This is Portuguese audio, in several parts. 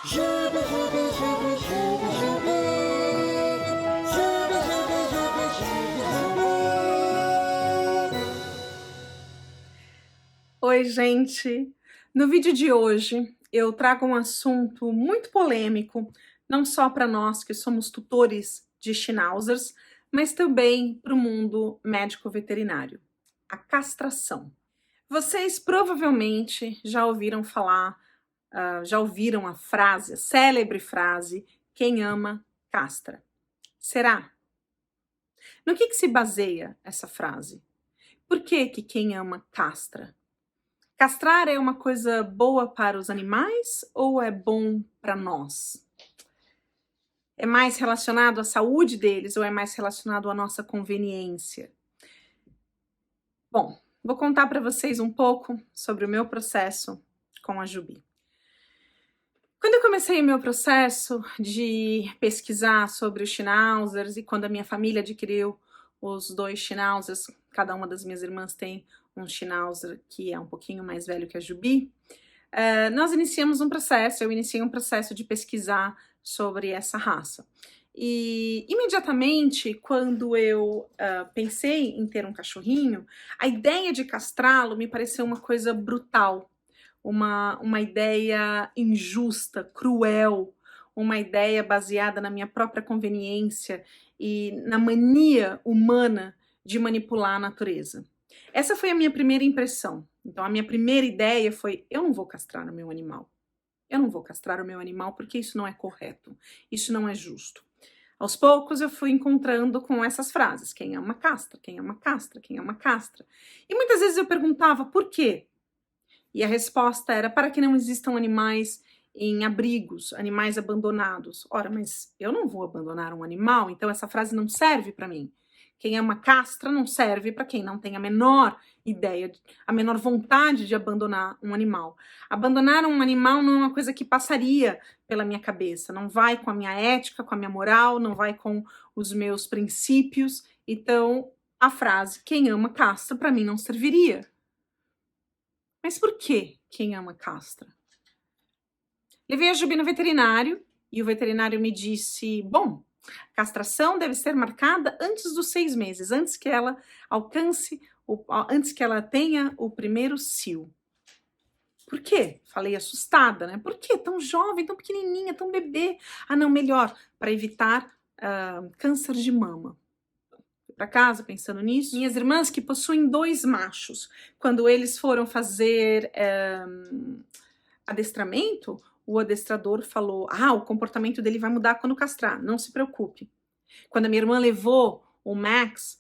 Juba, juba, juba, juba, juba. Juba, juba, juba, juba, juba. Oi, gente! No vídeo de hoje eu trago um assunto muito polêmico, não só para nós que somos tutores de Schnauzers, mas também para o mundo médico-veterinário: a castração. Vocês provavelmente já ouviram falar, já ouviram a frase, a célebre frase: quem ama, castra. Será? No que se baseia essa frase? Por que quem ama, castra? Castrar é uma coisa boa para os animais ou é bom para nós? É mais relacionado à saúde deles ou é mais relacionado à nossa conveniência? Bom, vou contar para vocês um pouco sobre o meu processo com a Jubi. Quando eu comecei o meu processo de pesquisar sobre os Schnauzers e quando a minha família adquiriu os 2 Schnauzers, cada uma das minhas irmãs tem um Schnauzer que é um pouquinho mais velho que a Jubi, nós iniciamos um processo, eu iniciei um processo de pesquisar sobre essa raça. E imediatamente, quando eu pensei em ter um cachorrinho, a ideia de castrá-lo me pareceu uma coisa brutal, uma ideia injusta, cruel, uma ideia baseada na minha própria conveniência e na mania humana de manipular a natureza. Essa foi a minha primeira impressão. Então, a minha primeira ideia foi: eu não vou castrar o meu animal. Eu não vou castrar o meu animal porque isso não é correto, isso não é justo. Aos poucos eu fui encontrando com essas frases: quem ama castra, quem ama castra, quem ama castra. E muitas vezes eu perguntava por quê? E a resposta era: para que não existam animais em abrigos, animais abandonados. Ora, mas eu não vou abandonar um animal, então essa frase não serve para mim. Quem ama castra não serve para quem não tem a menor ideia, a menor vontade de abandonar um animal. Abandonar um animal não é uma coisa que passaria pela minha cabeça, não vai com a minha ética, com a minha moral, não vai com os meus princípios. Então, a frase quem ama castra para mim não serviria. Mas por que quem ama castra? Levei a Jubi no veterinário e o veterinário me disse: bom, castração deve ser marcada antes dos 6 meses, antes que ela alcance, antes que ela tenha o primeiro cio. Por quê? Falei assustada, né? Por quê? Tão jovem, tão pequenininha, tão bebê. Ah, não, melhor, para evitar câncer de mama. Fui para casa pensando nisso. Minhas irmãs que possuem 2 machos, quando eles foram fazer adestramento, o adestrador falou: ah, o comportamento dele vai mudar quando castrar, não se preocupe. Quando a minha irmã levou o Max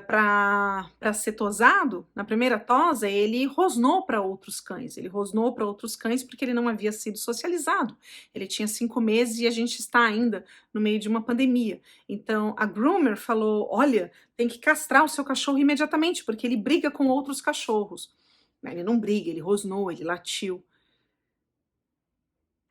para ser tosado, na primeira tosa, ele rosnou para outros cães. Ele rosnou para outros cães porque ele não havia sido socializado. Ele tinha 5 meses e a gente está ainda no meio de uma pandemia. Então, a groomer falou: olha, tem que castrar o seu cachorro imediatamente, porque ele briga com outros cachorros. Ele não briga, ele rosnou, ele latiu.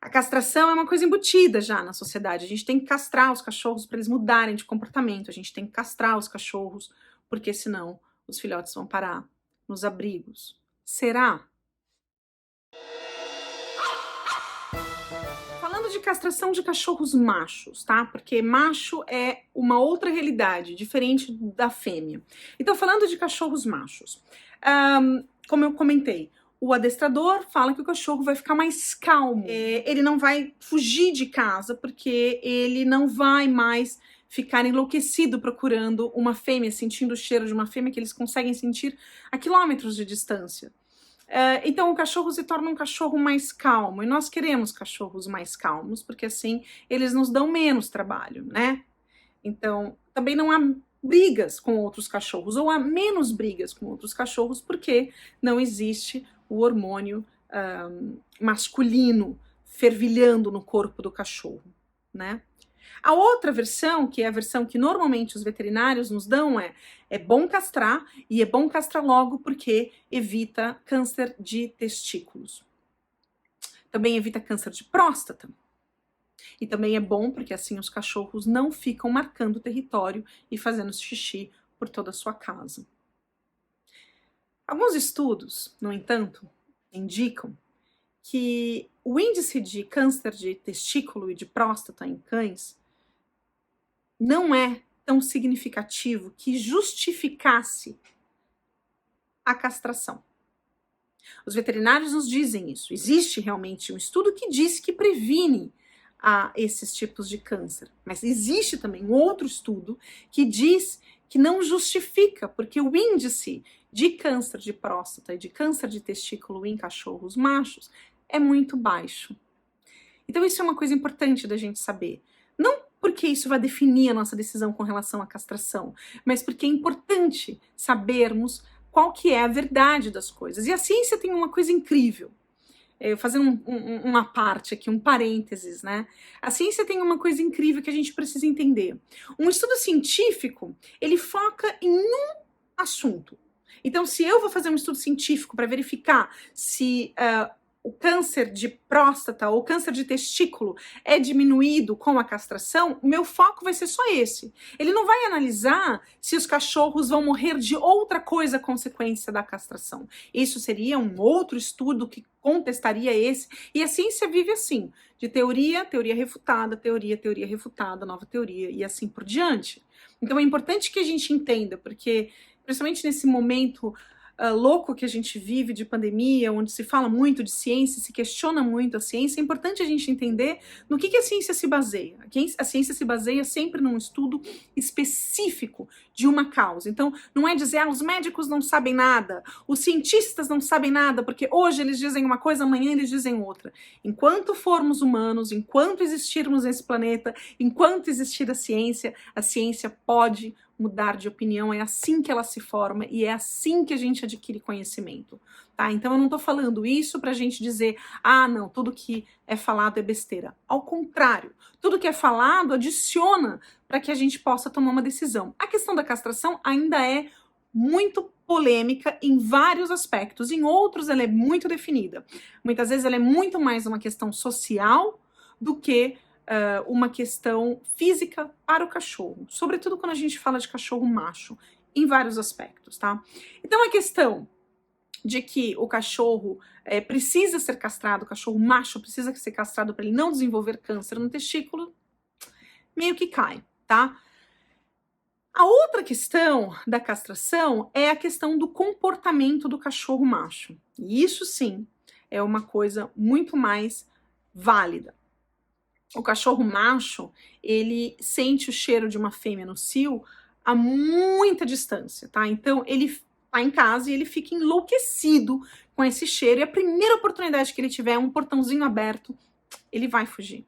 A castração é uma coisa embutida já na sociedade. A gente tem que castrar os cachorros para eles mudarem de comportamento. A gente tem que castrar os cachorros, porque senão os filhotes vão parar nos abrigos. Será? Falando de castração de cachorros machos, tá? Porque macho é uma outra realidade, diferente da fêmea. Então, falando de cachorros machos, como eu comentei, o adestrador fala que o cachorro vai ficar mais calmo. Ele não vai fugir de casa, porque ele não vai mais ficar enlouquecido procurando uma fêmea, sentindo o cheiro de uma fêmea que eles conseguem sentir a quilômetros de distância. Então o cachorro se torna um cachorro mais calmo, e nós queremos cachorros mais calmos, porque assim eles nos dão menos trabalho, né? Então também não há brigas com outros cachorros, ou há menos brigas com outros cachorros, porque não existe o hormônio masculino fervilhando no corpo do cachorro, né? A outra versão, que é a versão que normalmente os veterinários nos dão, é bom castrar, e é bom castrar logo porque evita câncer de testículos. Também evita câncer de próstata. E também é bom porque assim os cachorros não ficam marcando o território e fazendo xixi por toda a sua casa. Alguns estudos, no entanto, indicam que o índice de câncer de testículo e de próstata em cães não é tão significativo que justificasse a castração. Os veterinários nos dizem isso. Existe realmente um estudo que diz que previne esses tipos de câncer, mas existe também um outro estudo que diz que não justifica, porque o índice de câncer de próstata e de câncer de testículo em cachorros machos é muito baixo. Então isso é uma coisa importante da gente saber. Não porque isso vai definir a nossa decisão com relação à castração, mas porque é importante sabermos qual que é a verdade das coisas. E a ciência tem uma coisa incrível. Eu vou fazer uma parte aqui, um parênteses, né? A ciência tem uma coisa incrível que a gente precisa entender. Um estudo científico, ele foca em um assunto. Então, se eu vou fazer um estudo científico para verificar se o câncer de próstata ou câncer de testículo é diminuído com a castração, o meu foco vai ser só esse. Ele não vai analisar se os cachorros vão morrer de outra coisa consequência da castração. Isso seria um outro estudo que contestaria esse. E a ciência vive assim, de teoria, teoria refutada, teoria, teoria refutada, nova teoria e assim por diante. Então é importante que a gente entenda, porque principalmente nesse momento louco que a gente vive de pandemia, onde se fala muito de ciência, se questiona muito a ciência, é importante a gente entender no que a ciência se baseia. A ciência se baseia sempre num estudo específico de uma causa. Então, não é dizer, os médicos não sabem nada, os cientistas não sabem nada, porque hoje eles dizem uma coisa, amanhã eles dizem outra. Enquanto formos humanos, enquanto existirmos nesse planeta, enquanto existir a ciência pode mudar de opinião, é assim que ela se forma e é assim que a gente adquire conhecimento, tá? Então eu não tô falando isso pra gente dizer, não, tudo que é falado é besteira. Ao contrário, tudo que é falado adiciona para que a gente possa tomar uma decisão. A questão da castração ainda é muito polêmica em vários aspectos, em outros ela é muito definida. Muitas vezes ela é muito mais uma questão social do que uma questão física para o cachorro, sobretudo quando a gente fala de cachorro macho, em vários aspectos, tá? Então a questão de que o cachorro precisa ser castrado, o cachorro macho precisa ser castrado para ele não desenvolver câncer no testículo, meio que cai, tá? A outra questão da castração é a questão do comportamento do cachorro macho. E isso sim é uma coisa muito mais válida. O cachorro macho, ele sente o cheiro de uma fêmea no cio a muita distância, tá? Então, ele tá em casa e ele fica enlouquecido com esse cheiro. E a primeira oportunidade que ele tiver, um portãozinho aberto, ele vai fugir.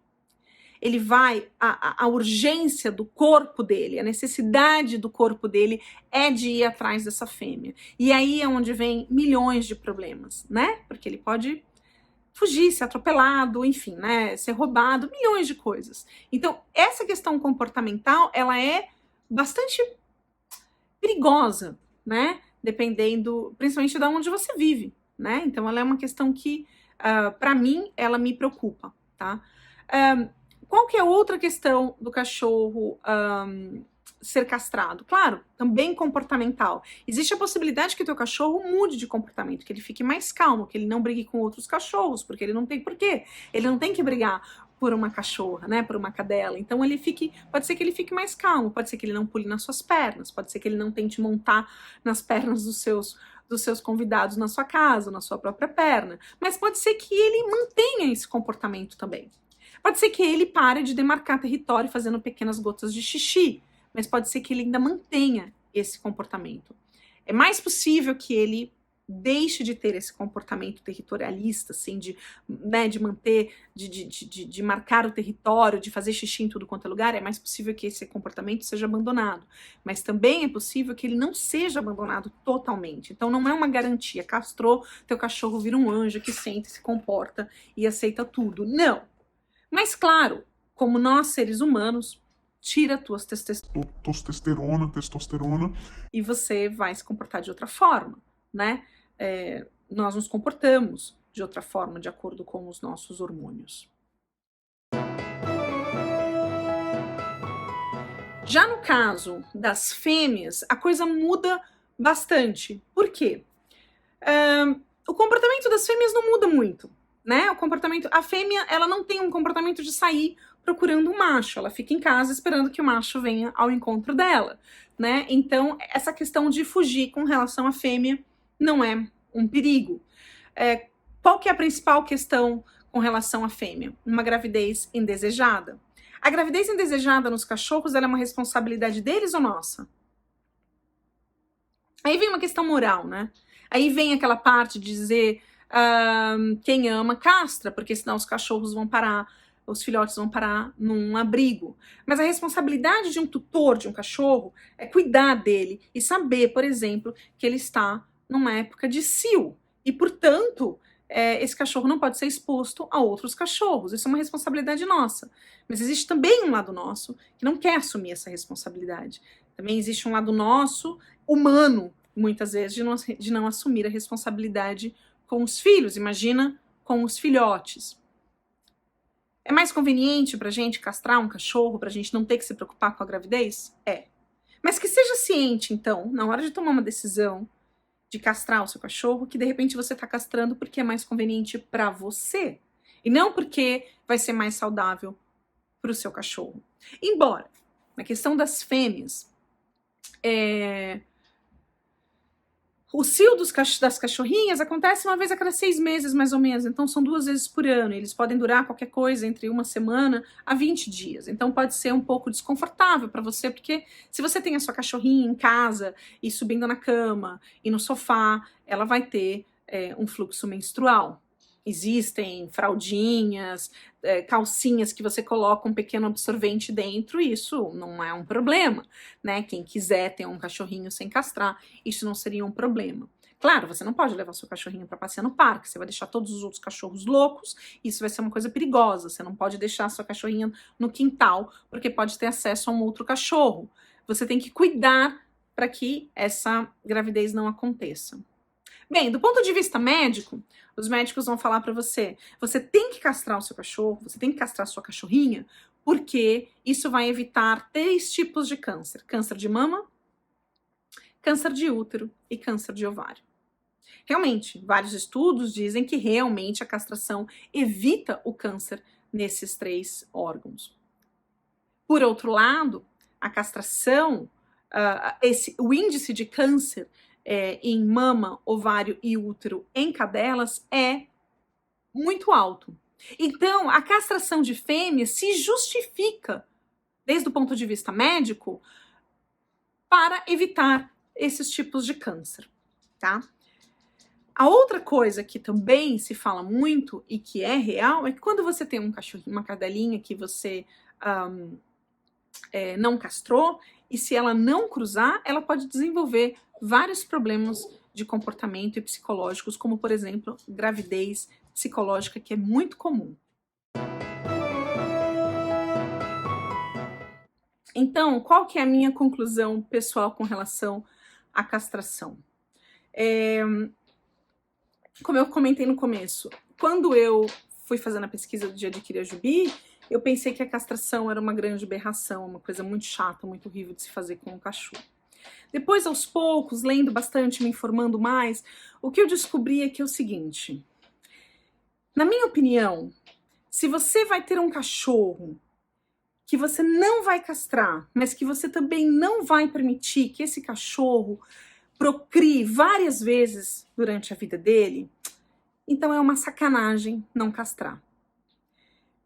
Ele vai, a urgência do corpo dele, a necessidade do corpo dele é de ir atrás dessa fêmea. E aí é onde vem milhões de problemas, né? Porque ele pode fugir, ser atropelado, enfim, né, ser roubado, milhões de coisas. Então, essa questão comportamental, ela é bastante perigosa, né, dependendo, principalmente de onde você vive, né, então ela é uma questão que, para mim, ela me preocupa, tá. Qual que é outra questão do cachorro ser castrado? Claro, também comportamental. Existe a possibilidade que o teu cachorro mude de comportamento, que ele fique mais calmo, que ele não brigue com outros cachorros, porque ele não tem porquê. Ele não tem que brigar por uma cachorra, né, por uma cadela. Então pode ser que ele fique mais calmo, pode ser que ele não pule nas suas pernas, pode ser que ele não tente montar nas pernas dos seus convidados na sua casa, na sua própria perna. Mas pode ser que ele mantenha esse comportamento também. Pode ser que ele pare de demarcar território fazendo pequenas gotas de xixi, mas pode ser que ele ainda mantenha esse comportamento. É mais possível que ele deixe de ter esse comportamento territorialista, assim, de manter, de marcar o território, de fazer xixi em tudo quanto é lugar, é mais possível que esse comportamento seja abandonado. Mas também é possível que ele não seja abandonado totalmente. Então não é uma garantia. Castrou, teu cachorro vira um anjo que sente, se comporta e aceita tudo. Não! Mas claro, como nós seres humanos, tira tuas testosterona e você vai se comportar de outra forma, né? Nós nos comportamos de outra forma, de acordo com os nossos hormônios. Já no caso das fêmeas, a coisa muda bastante. Por quê? O comportamento das fêmeas não muda muito, né? O comportamento, a fêmea, ela não tem um comportamento de sair procurando um macho, ela fica em casa esperando que o macho venha ao encontro dela, né? Então, essa questão de fugir com relação à fêmea não é um perigo. Qual que é a principal questão com relação à fêmea? Uma gravidez indesejada. A gravidez indesejada nos cachorros, ela é uma responsabilidade deles ou nossa? Aí vem uma questão moral, né? Aí vem aquela parte de dizer quem ama castra, porque senão os cachorros vão parar, os filhotes vão parar num abrigo. Mas a responsabilidade de um tutor de um cachorro é cuidar dele e saber, por exemplo, que ele está numa época de cio. E, portanto, esse cachorro não pode ser exposto a outros cachorros. Isso é uma responsabilidade nossa. Mas existe também um lado nosso que não quer assumir essa responsabilidade. Também existe um lado nosso, humano, muitas vezes, de não assumir a responsabilidade com os filhos. Imagina com os filhotes. É mais conveniente pra gente castrar um cachorro, pra gente não ter que se preocupar com a gravidez? É. Mas que seja ciente, então, na hora de tomar uma decisão de castrar o seu cachorro, que de repente você tá castrando porque é mais conveniente pra você. E não porque vai ser mais saudável pro seu cachorro. Embora, na questão das fêmeas, o cio das cachorrinhas acontece uma vez a cada 6 meses, mais ou menos. Então, são 2 vezes por ano. Eles podem durar qualquer coisa entre 1 semana a 20 dias. Então, pode ser um pouco desconfortável para você, porque se você tem a sua cachorrinha em casa e subindo na cama e no sofá, ela vai ter um fluxo menstrual. Existem fraldinhas, calcinhas que você coloca um pequeno absorvente dentro, e isso não é um problema, né? Quem quiser ter um cachorrinho sem castrar, isso não seria um problema. Claro, você não pode levar seu cachorrinho para passear no parque, você vai deixar todos os outros cachorros loucos, isso vai ser uma coisa perigosa. Você não pode deixar sua cachorrinha no quintal, porque pode ter acesso a um outro cachorro. Você tem que cuidar para que essa gravidez não aconteça. Bem, do ponto de vista médico, os médicos vão falar para você, você tem que castrar o seu cachorro, você tem que castrar a sua cachorrinha, porque isso vai evitar 3 tipos de câncer: câncer de mama, câncer de útero e câncer de ovário. Realmente, vários estudos dizem que realmente a castração evita o câncer nesses 3 órgãos. Por outro lado, a castração, o índice de câncer em mama, ovário e útero em cadelas é muito alto. Então, a castração de fêmeas se justifica, desde o ponto de vista médico, para evitar esses tipos de câncer, tá? A outra coisa que também se fala muito e que é real é que quando você tem um cachorrinho, uma cadelinha que você não castrou, e se ela não cruzar, ela pode desenvolver vários problemas de comportamento e psicológicos, como, por exemplo, gravidez psicológica, que é muito comum. Então, qual que é a minha conclusão pessoal com relação à castração? Como eu comentei no começo, quando eu fui fazendo a pesquisa de adquirir a Jubi, eu pensei que a castração era uma grande aberração, uma coisa muito chata, muito horrível de se fazer com um cachorro. Depois, aos poucos, lendo bastante, me informando mais, o que eu descobri é que é o seguinte: na minha opinião, se você vai ter um cachorro que você não vai castrar, mas que você também não vai permitir que esse cachorro procrie várias vezes durante a vida dele, então é uma sacanagem não castrar.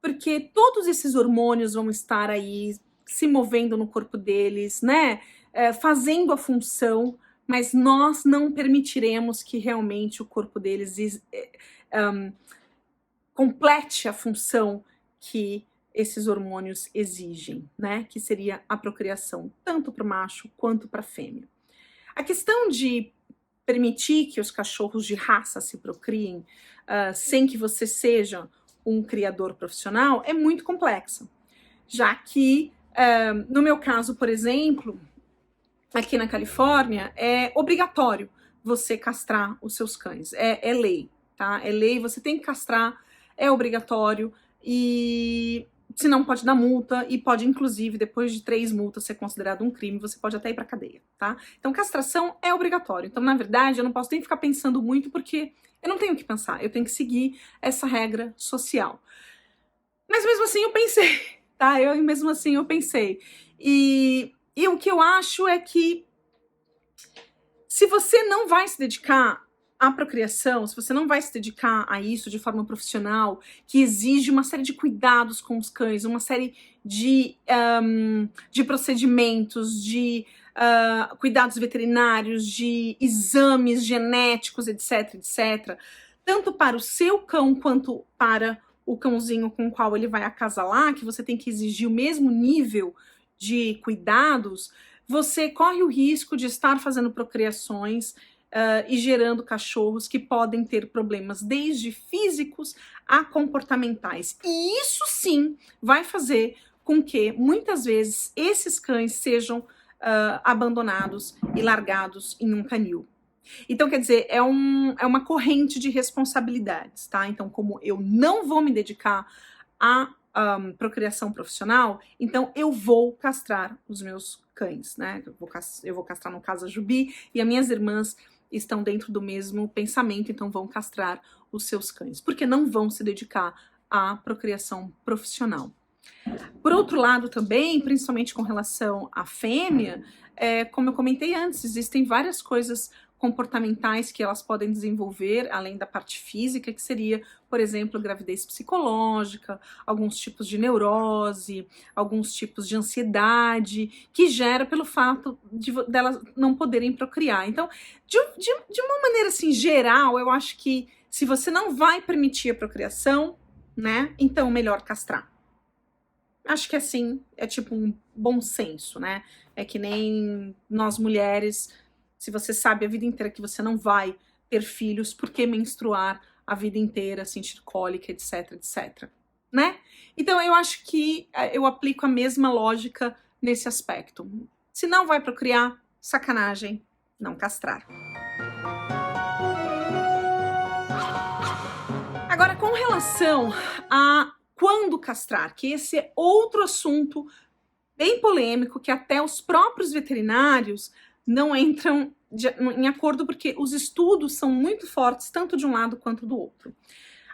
Porque todos esses hormônios vão estar aí se movendo no corpo deles, né? Fazendo a função, mas nós não permitiremos que realmente o corpo deles complete a função que esses hormônios exigem, né? Que seria a procriação, tanto para o macho quanto para a fêmea. A questão de permitir que os cachorros de raça se procriem sem que você seja um criador profissional é muito complexa, já que, no meu caso, por exemplo, aqui na Califórnia, é obrigatório você castrar os seus cães, é lei, tá? É lei, você tem que castrar, é obrigatório, e senão pode dar multa, e pode, inclusive, depois de 3 multas ser considerado um crime, você pode até ir pra cadeia, tá? Então, castração é obrigatório. Então, na verdade, eu não posso nem ficar pensando muito, porque Eu não tenho o que pensar, eu tenho que seguir essa regra social. Mas mesmo assim eu pensei, tá? Mesmo assim eu pensei. E o que eu acho é que se você não vai se dedicar à procriação, se você não vai se dedicar a isso de forma profissional, que exige uma série de cuidados com os cães, uma série de procedimentos, de cuidados veterinários, de exames genéticos, etc, etc, tanto para o seu cão quanto para o cãozinho com o qual ele vai acasalar, que você tem que exigir o mesmo nível de cuidados, você corre o risco de estar fazendo procriações e gerando cachorros que podem ter problemas desde físicos a comportamentais. E isso sim vai fazer com que muitas vezes esses cães sejam abandonados e largados em um canil. Então, quer dizer, é uma corrente de responsabilidades, tá? Então, como eu não vou me dedicar à procriação profissional, então eu vou castrar os meus cães, né? Eu vou castrar, no caso, a Jubi, e as minhas irmãs estão dentro do mesmo pensamento, então vão castrar os seus cães, porque não vão se dedicar à procriação profissional. Por outro lado também, principalmente com relação à fêmea, como eu comentei antes, existem várias coisas comportamentais que elas podem desenvolver, além da parte física, que seria, por exemplo, gravidez psicológica, alguns tipos de neurose, alguns tipos de ansiedade, que gera pelo fato delas não poderem procriar. Então, de uma maneira assim geral, eu acho que se você não vai permitir a procriação, né, então melhor castrar. Acho que assim, é tipo um bom senso, né? É que nem nós mulheres, se você sabe a vida inteira que você não vai ter filhos, por que menstruar a vida inteira, sentir cólica, etc, etc, né? Então eu acho que eu aplico a mesma lógica nesse aspecto. Se não vai procriar, sacanagem, não castrar. Agora, com relação a quando castrar, que esse é outro assunto bem polêmico, que até os próprios veterinários não entram em acordo, porque os estudos são muito fortes, tanto de um lado quanto do outro.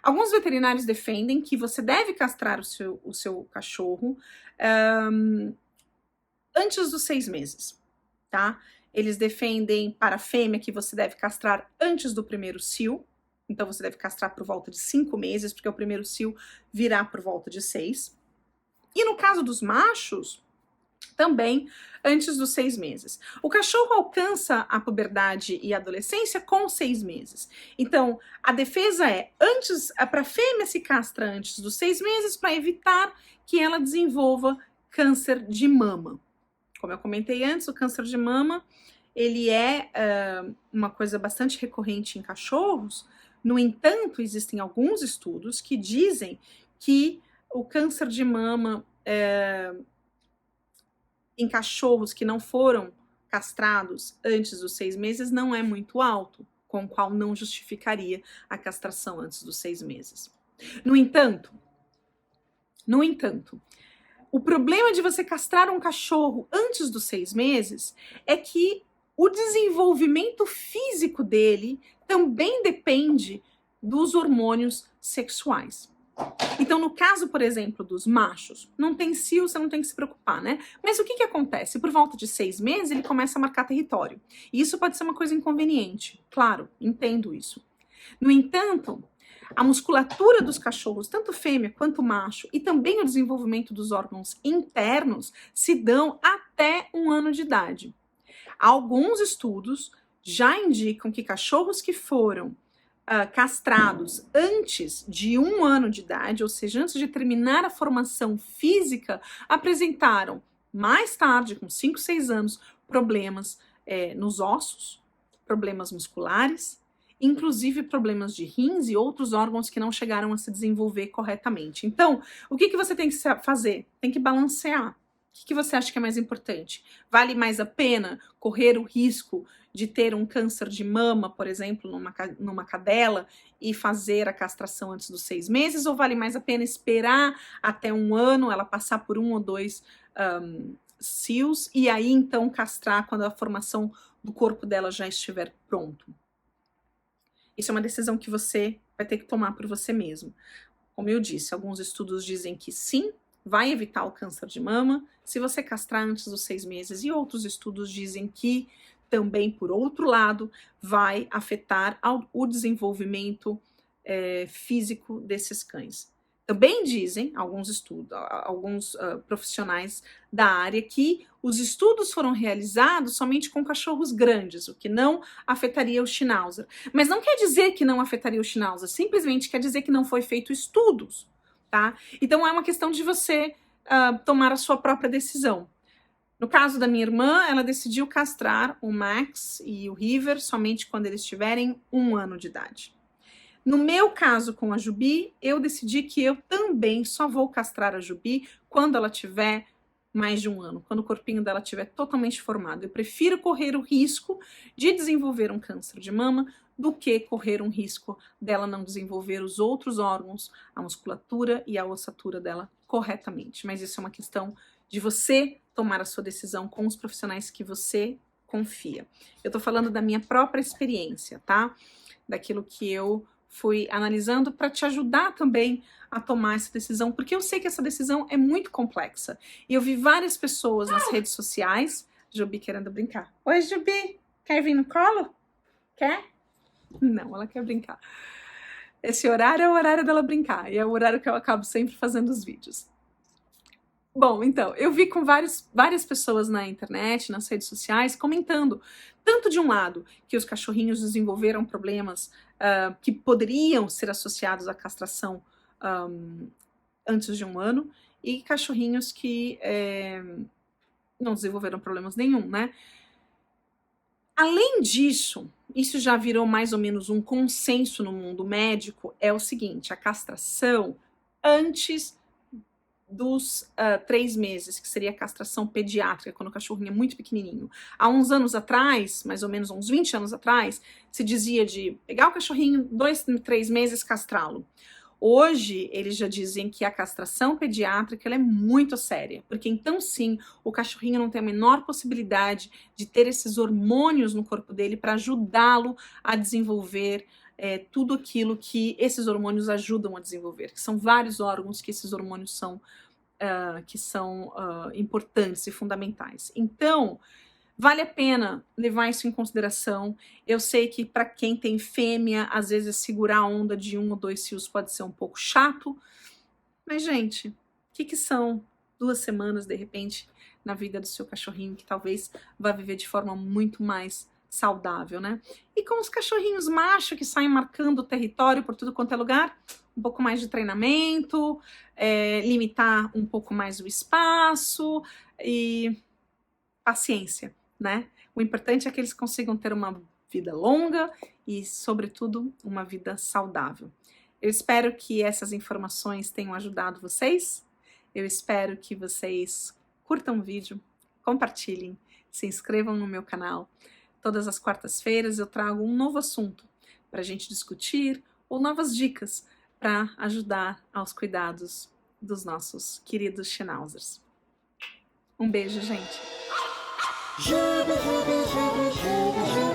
Alguns veterinários defendem que você deve castrar o seu cachorro antes dos 6 meses, tá? Eles defendem para a fêmea que você deve castrar antes do primeiro cio, então você deve castrar por volta de 5 meses, porque o primeiro cio virá por volta de 6. E no caso dos machos, também antes dos 6 meses. O cachorro alcança a puberdade e a adolescência com 6 meses. Então, a defesa é para a fêmea se castra antes dos 6 meses para evitar que ela desenvolva câncer de mama. Como eu comentei antes, o câncer de mama ele é uma coisa bastante recorrente em cachorros. No entanto, existem alguns estudos que dizem que o câncer de mama em cachorros que não foram castrados antes dos 6 meses não é muito alto, com o qual não justificaria a castração antes dos 6 meses. No entanto, o problema de você castrar um cachorro antes dos 6 meses é que o desenvolvimento físico dele também depende dos hormônios sexuais. Então, no caso, por exemplo, dos machos, não tem cio, você não tem que se preocupar, né? Mas o que acontece? Por volta de 6 meses, ele começa a marcar território. E isso pode ser uma coisa inconveniente. Claro, entendo isso. No entanto, a musculatura dos cachorros, tanto fêmea quanto macho, e também o desenvolvimento dos órgãos internos se dão até 1 ano de idade. Alguns estudos já indicam que cachorros que foram castrados antes de 1 ano de idade, ou seja, antes de terminar a formação física, apresentaram mais tarde, com 5, 6 anos, problemas nos ossos, problemas musculares, inclusive problemas de rins e outros órgãos que não chegaram a se desenvolver corretamente. Então, o que você tem que fazer? Tem que balancear. O que você acha que é mais importante? Vale mais a pena correr o risco de ter um câncer de mama, por exemplo, numa cadela e fazer a castração antes dos 6 meses? Ou vale mais a pena esperar até 1 ano, ela passar por 1 ou 2 cios e aí então castrar quando a formação do corpo dela já estiver pronto? Isso é uma decisão que você vai ter que tomar por você mesmo. Como eu disse, alguns estudos dizem que sim, vai evitar o câncer de mama se você castrar antes dos 6 meses, e outros estudos dizem que também, por outro lado, vai afetar o desenvolvimento físico desses cães. Também dizem alguns estudos, alguns profissionais da área, que os estudos foram realizados somente com cachorros grandes, o que não afetaria o Schnauzer. Mas não quer dizer que não afetaria o Schnauzer, simplesmente quer dizer que não foi feito estudos, tá? Então é uma questão de você tomar a sua própria decisão. No caso da minha irmã, ela decidiu castrar o Max e o River somente quando eles tiverem 1 ano de idade. No meu caso com a Jubi, eu decidi que eu também só vou castrar a Jubi quando ela tiver mais de 1 ano, quando o corpinho dela estiver totalmente formado. Eu prefiro correr o risco de desenvolver um câncer de mama do que correr um risco dela não desenvolver os outros órgãos, a musculatura e a ossatura dela corretamente. Mas isso é uma questão de você tomar a sua decisão com os profissionais que você confia. Eu tô falando da minha própria experiência, tá? Daquilo que eu fui analisando para te ajudar também a tomar essa decisão, porque eu sei que essa decisão é muito complexa. E eu vi várias pessoas nas redes sociais, Jubi querendo brincar. Oi, Jubi, quer vir no colo? Quer? Não, ela quer brincar. Esse horário é o horário dela brincar, e é o horário que eu acabo sempre fazendo os vídeos. Bom, então, eu vi com várias pessoas na internet, nas redes sociais, comentando, tanto de um lado, que os cachorrinhos desenvolveram problemas que poderiam ser associados à castração antes de 1 ano, e cachorrinhos que não desenvolveram problemas nenhum, né? Além disso, isso já virou mais ou menos um consenso no mundo médico, é o seguinte: a castração antes dos 3 meses, que seria a castração pediátrica, quando o cachorrinho é muito pequenininho. Há uns anos atrás, mais ou menos uns 20 anos atrás, se dizia de pegar o cachorrinho 2, 3 meses, castrá-lo. Hoje, eles já dizem que a castração pediátrica ela é muito séria, porque então sim, o cachorrinho não tem a menor possibilidade de ter esses hormônios no corpo dele para ajudá-lo a desenvolver tudo aquilo que esses hormônios ajudam a desenvolver, que são vários órgãos que esses hormônios são importantes e fundamentais. Então, vale a pena levar isso em consideração. Eu sei que para quem tem fêmea, às vezes segurar a onda de 1 ou 2 cios pode ser um pouco chato, mas gente, o que são 2 semanas, de repente, na vida do seu cachorrinho, que talvez vá viver de forma muito mais saudável, né? E com os cachorrinhos machos que saem marcando o território por tudo quanto é lugar, um pouco mais de treinamento, limitar um pouco mais o espaço e paciência, né? O importante é que eles consigam ter uma vida longa e, sobretudo, uma vida saudável. Eu espero que essas informações tenham ajudado vocês. Eu espero que vocês curtam o vídeo, compartilhem, se inscrevam no meu canal. Todas as quartas-feiras eu trago um novo assunto para a gente discutir ou novas dicas para ajudar aos cuidados dos nossos queridos Schnauzers. Um beijo, gente! Jubi, jubi, jubi, jubi, jubi.